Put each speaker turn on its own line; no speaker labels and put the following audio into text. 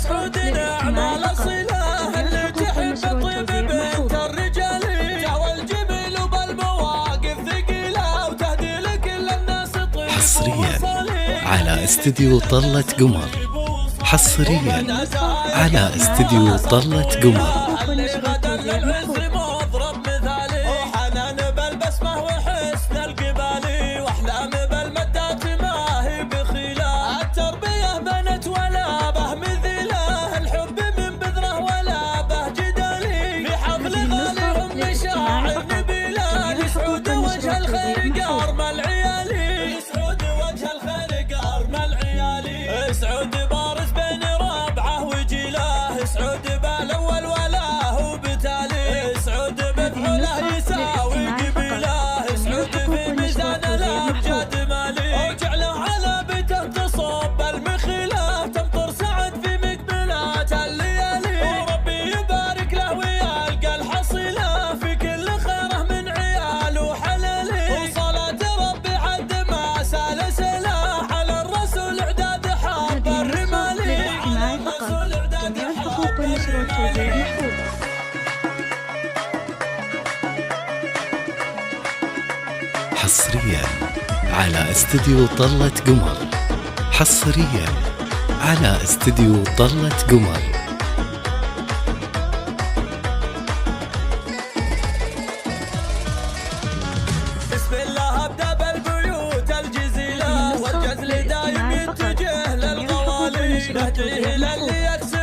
سعودنا أعمال الصلة اللي تحب الطيب بنت الرجال والجميل وبالمواقف ثقيلة وتهدي لكل الناس طيب.
حصريا على استديو طلة قمر. حصريا على استديو طلة قمر.
سعود بارز بين ربعه وجيله، سعود بالاول ولا هو بتالي، سعود بفعله يساوي قبيله، سعود في ميزان الامجاد مالي، وجعله على بيته تصب المخيله، تمطر سعد في مقبلات الليالي، وربي يبارك له ويلقى الحصيله في كل خيره من عيال وحلالي، وصلاة ربي عد ما سال سلاح على الرسول اعداد حب الرمالي، على الرسول اعداد حب الرمالي.
حصريا على استديو طلة قمر. حصريا على استديو طلة قمر.
بسم الله ابدا بالبيوت الجزيله، والجزل دايم يتجه للغوالي، نهديه للي يكسر